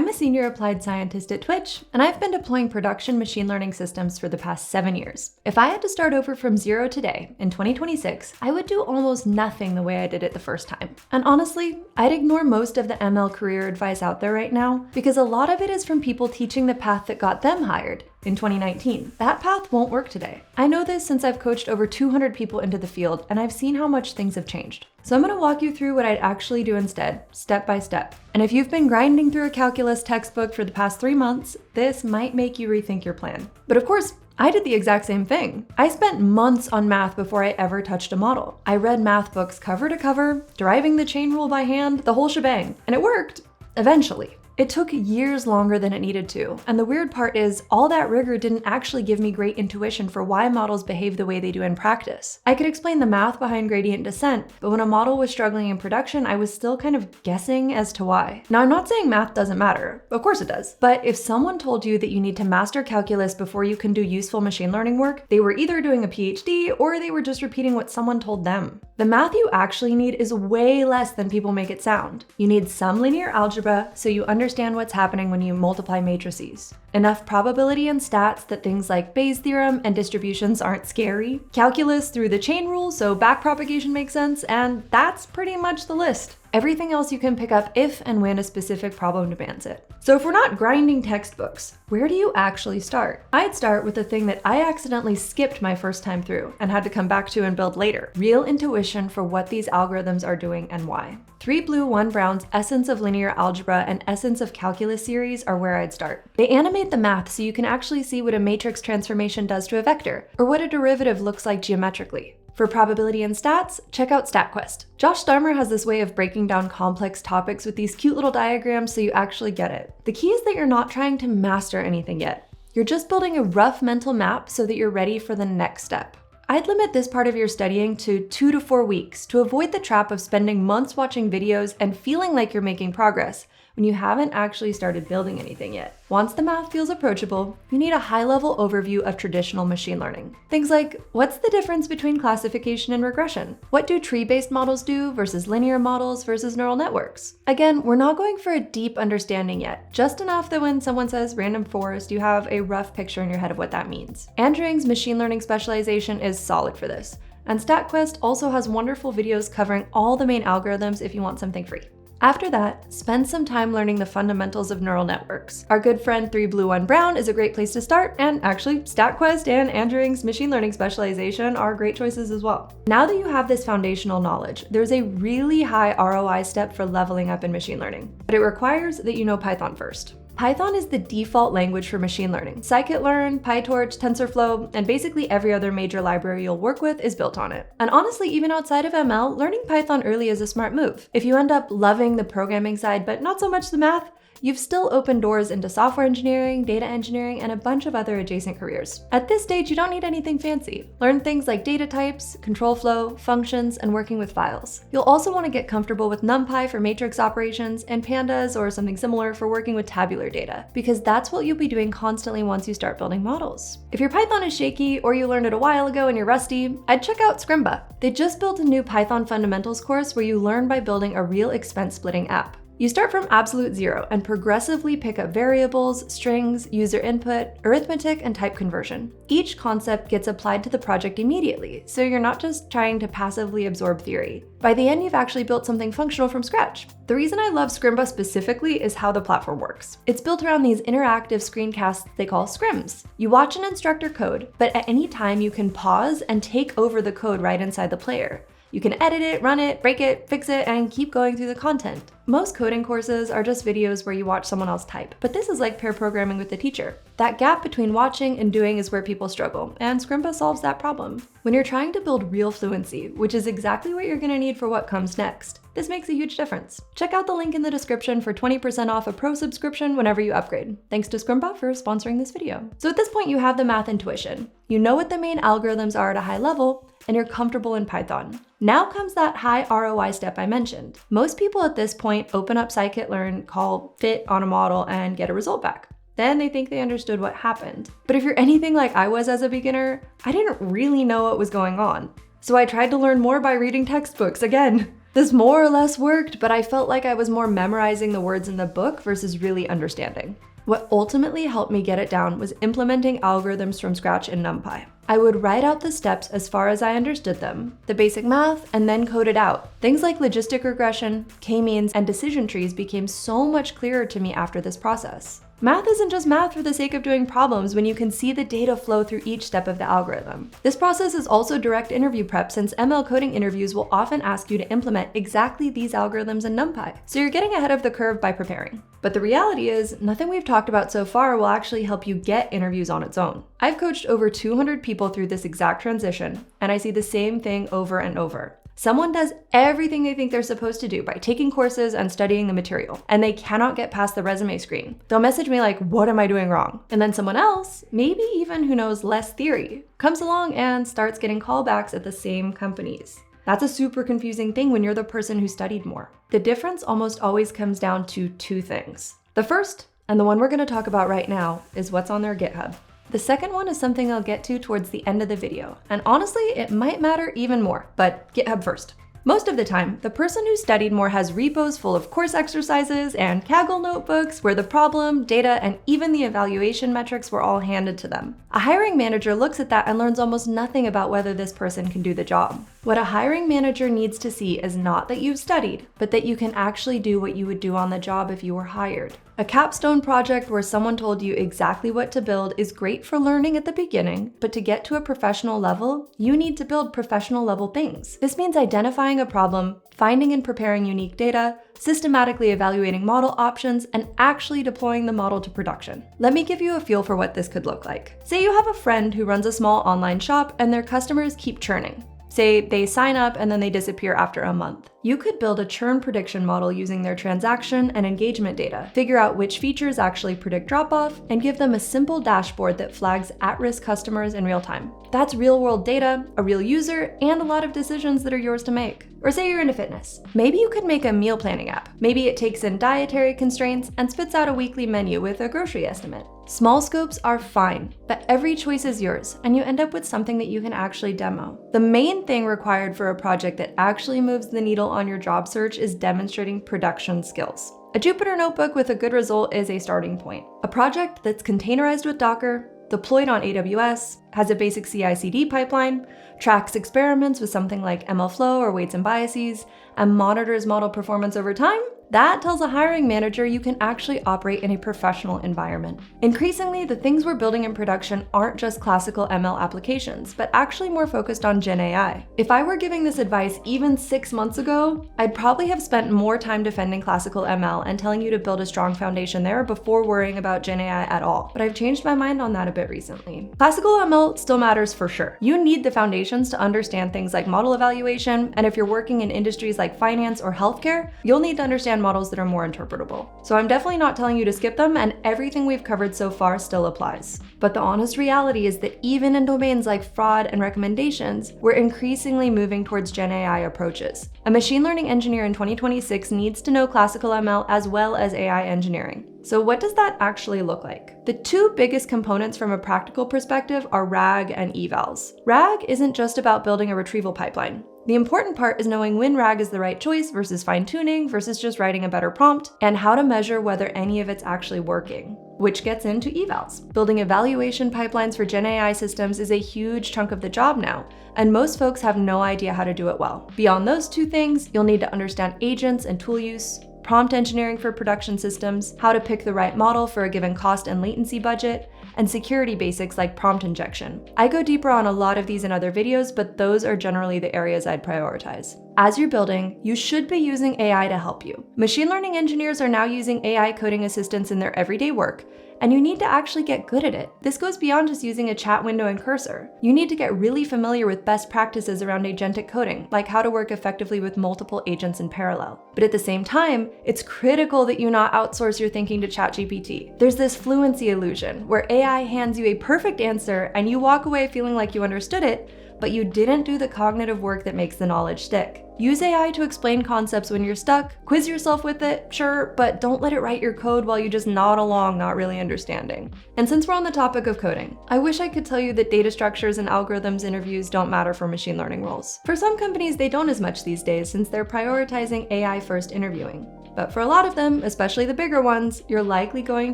I'm a senior applied scientist at Twitch, and I've been deploying production machine learning systems for the past 7 years. If I had to start over from zero today, in 2026, I would do almost nothing the way I did it the first time. And honestly, I'd ignore most of the ML career advice out there right now, because a lot of it is from people teaching the path that got them hired in 2019. That path won't work today. I know this since I've coached over 200 people into the field, and I've seen how much things have changed. So I'm gonna walk you through what I'd actually do instead, step by step. And if you've been grinding through a calculus textbook for the past 3 months, this might make you rethink your plan. But of course, I did the exact same thing. I spent months on math before I ever touched a model. I read math books cover to cover, deriving the chain rule by hand, the whole shebang. And it worked, eventually. It took years longer than it needed to, and the weird part is all that rigor didn't actually give me great intuition for why models behave the way they do in practice. I could explain the math behind gradient descent, but when a model was struggling in production, I was still kind of guessing as to why. Now, I'm not saying math doesn't matter. Of course it does. But if someone told you that you need to master calculus before you can do useful machine learning work, they were either doing a PhD or they were just repeating what someone told them. The math you actually need is way less than people make it sound. You need some linear algebra so you understand what's happening when you multiply matrices. Enough probability and stats that things like Bayes' theorem and distributions aren't scary. Calculus through the chain rule so backpropagation makes sense, and that's pretty much the list. Everything else you can pick up if and when a specific problem demands it. So if we're not grinding textbooks, where do you actually start? I'd start with the thing that I accidentally skipped my first time through and had to come back to and build later. Real intuition for what these algorithms are doing and why. 3 Blue 1 Brown's Essence of Linear Algebra and Essence of Calculus series are where I'd start. They animate the math so you can actually see what a matrix transformation does to a vector, or what a derivative looks like geometrically. For probability and stats, check out StatQuest. Josh Starmer has this way of breaking down complex topics with these cute little diagrams so you actually get it. The key is that you're not trying to master anything yet. You're just building a rough mental map so that you're ready for the next step. I'd limit this part of your studying to 2 to 4 weeks to avoid the trap of spending months watching videos and feeling like you're making progress when you haven't actually started building anything yet. Once the math feels approachable, you need a high-level overview of traditional machine learning. Things like, what's the difference between classification and regression? What do tree-based models do versus linear models versus neural networks? Again, we're not going for a deep understanding yet, just enough that when someone says random forest, you have a rough picture in your head of what that means. Andring's machine learning specialization is solid for this, and StatQuest also has wonderful videos covering all the main algorithms if you want something free. After that, spend some time learning the fundamentals of neural networks. Our good friend 3 Blue 1 Brown is a great place to start, and actually, StatQuest and Andring's machine learning specialization are great choices as well. Now that you have this foundational knowledge, there's a really high ROI step for leveling up in machine learning, but it requires that you know Python first. Python is the default language for machine learning. Scikit-learn, PyTorch, TensorFlow, and basically every other major library you'll work with is built on it. And honestly, even outside of ML, learning Python early is a smart move. If you end up loving the programming side, but not so much the math, you've still opened doors into software engineering, data engineering, and a bunch of other adjacent careers. At this stage, you don't need anything fancy. Learn things like data types, control flow, functions, and working with files. You'll also want to get comfortable with NumPy for matrix operations and pandas or something similar for working with tabular data, because that's what you'll be doing constantly once you start building models. If your Python is shaky or you learned it a while ago and you're rusty, I'd check out Scrimba. They just built a new Python fundamentals course where you learn by building a real expense splitting app. You start from absolute zero and progressively pick up variables, strings, user input, arithmetic, and type conversion. Each concept gets applied to the project immediately, so you're not just trying to passively absorb theory. By the end, you've actually built something functional from scratch. The reason I love Scrimba specifically is how the platform works. It's built around these interactive screencasts they call scrims. You watch an instructor code, but at any time you can pause and take over the code right inside the player. You can edit it, run it, break it, fix it, and keep going through the content. Most coding courses are just videos where you watch someone else type, but this is like pair programming with the teacher. That gap between watching and doing is where people struggle, and Scrimba solves that problem. When you're trying to build real fluency, which is exactly what you're gonna need for what comes next, this makes a huge difference. Check out the link in the description for 20% off a pro subscription whenever you upgrade. Thanks to Scrimba for sponsoring this video. So at this point, you have the math intuition. You know what the main algorithms are at a high level, and you're comfortable in Python. Now comes that high ROI step I mentioned. Most people at this point open up scikit-learn, call fit on a model, and get a result back. Then they think they understood what happened. But if you're anything like I was as a beginner, I didn't really know what was going on. So I tried to learn more by reading textbooks again. This more or less worked, but I felt like I was more memorizing the words in the book versus really understanding. What ultimately helped me get it down was implementing algorithms from scratch in NumPy. I would write out the steps as far as I understood them, the basic math, and then code it out. Things like logistic regression, k-means, and decision trees became so much clearer to me after this process. Math isn't just math for the sake of doing problems when you can see the data flow through each step of the algorithm. This process is also direct interview prep, since ML coding interviews will often ask you to implement exactly these algorithms in NumPy. So you're getting ahead of the curve by preparing. But the reality is, nothing we've talked about so far will actually help you get interviews on its own. I've coached over 200 people through this exact transition, and I see the same thing over and over. Someone does everything they think they're supposed to do by taking courses and studying the material, and they cannot get past the resume screen. They'll message me like, what am I doing wrong? And then someone else, maybe even who knows less theory, comes along and starts getting callbacks at the same companies. That's a super confusing thing when you're the person who studied more. The difference almost always comes down to two things. The first, and the one we're going to talk about right now, is what's on their GitHub. The second one is something I'll get to towards the end of the video, and honestly, it might matter even more, but GitHub first. Most of the time, the person who studied more has repos full of course exercises and Kaggle notebooks where the problem, data, and even the evaluation metrics were all handed to them. A hiring manager looks at that and learns almost nothing about whether this person can do the job. What a hiring manager needs to see is not that you've studied, but that you can actually do what you would do on the job if you were hired. A capstone project where someone told you exactly what to build is great for learning at the beginning, but to get to a professional level, you need to build professional level things. This means identifying a problem, finding and preparing unique data, systematically evaluating model options, and actually deploying the model to production. Let me give you a feel for what this could look like. Say you have a friend who runs a small online shop and their customers keep churning. Say they sign up and then they disappear after a month. You could build a churn prediction model using their transaction and engagement data, figure out which features actually predict drop-off, and give them a simple dashboard that flags at-risk customers in real time. That's real-world data, a real user, and a lot of decisions that are yours to make. Or say you're into fitness. Maybe you could make a meal planning app. Maybe it takes in dietary constraints and spits out a weekly menu with a grocery estimate. Small scopes are fine, but every choice is yours, and you end up with something that you can actually demo. The main thing required for a project that actually moves the needle on your job search is demonstrating production skills. A Jupyter notebook with a good result is a starting point. A project that's containerized with Docker, deployed on AWS, has a basic CI/CD pipeline, tracks experiments with something like MLflow or weights and biases, and monitors model performance over time, that tells a hiring manager you can actually operate in a professional environment. Increasingly, the things we're building in production aren't just classical ML applications, but actually more focused on Gen AI. If I were giving this advice even 6 months ago, I'd probably have spent more time defending classical ML and telling you to build a strong foundation there before worrying about Gen AI at all. But I've changed my mind on that a bit recently. Classical ML still matters for sure. You need the foundations to understand things like model evaluation, and if you're working in industries like finance or healthcare, you'll need to understand models that are more interpretable. So I'm definitely not telling you to skip them, and everything we've covered so far still applies. But the honest reality is that even in domains like fraud and recommendations, we're increasingly moving towards Gen AI approaches. A machine learning engineer in 2026 needs to know classical ML as well as AI engineering. So what does that actually look like? The two biggest components from a practical perspective are RAG and evals. RAG isn't just about building a retrieval pipeline. The important part is knowing when RAG is the right choice versus fine-tuning versus just writing a better prompt, and how to measure whether any of it's actually working. Which gets into evals. Building evaluation pipelines for Gen AI systems is a huge chunk of the job now, and most folks have no idea how to do it well. Beyond those two things, you'll need to understand agents and tool use, prompt engineering for production systems, how to pick the right model for a given cost and latency budget, and security basics like prompt injection. I go deeper on a lot of these in other videos, but those are generally the areas I'd prioritize. As you're building, you should be using AI to help you. Machine learning engineers are now using AI coding assistants in their everyday work, and you need to actually get good at it. This goes beyond just using a chat window and cursor. You need to get really familiar with best practices around agentic coding, like how to work effectively with multiple agents in parallel. But at the same time, it's critical that you not outsource your thinking to ChatGPT. There's this fluency illusion, where AI hands you a perfect answer and you walk away feeling like you understood it, but you didn't do the cognitive work that makes the knowledge stick. Use AI to explain concepts when you're stuck, quiz yourself with it, sure, but don't let it write your code while you just nod along not really understanding. And since we're on the topic of coding, I wish I could tell you that data structures and algorithms interviews don't matter for machine learning roles. For some companies, they don't as much these days since they're prioritizing AI-first interviewing. But for a lot of them, especially the bigger ones, you're likely going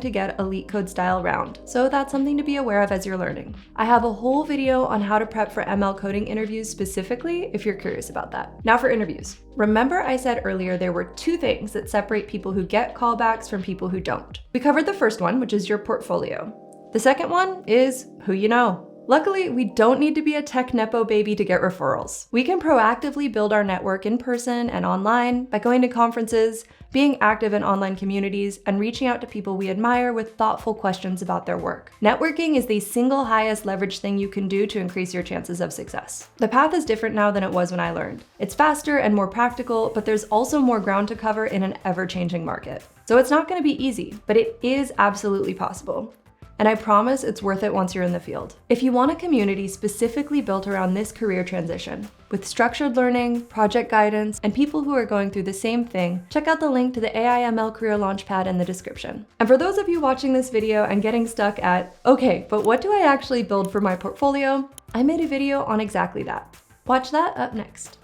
to get a leak code style round. So that's something to be aware of as you're learning. I have a whole video on how to prep for ML coding interviews specifically if you're curious about that. Now for interviews. Remember I said earlier there were two things that separate people who get callbacks from people who don't. We covered the first one, which is your portfolio. The second one is who you know. Luckily, we don't need to be a tech nepo baby to get referrals. We can proactively build our network in person and online by going to conferences, being active in online communities, and reaching out to people we admire with thoughtful questions about their work. Networking is the single highest leverage thing you can do to increase your chances of success. The path is different now than it was when I learned. It's faster and more practical, but there's also more ground to cover in an ever-changing market. So it's not going to be easy, but it is absolutely possible. And I promise it's worth it once you're in the field. If you want a community specifically built around this career transition, with structured learning, project guidance, and people who are going through the same thing, check out the link to the AI/ML Career Launchpad in the description. And for those of you watching this video and getting stuck at, okay, but what do I actually build for my portfolio? I made a video on exactly that. Watch that up next.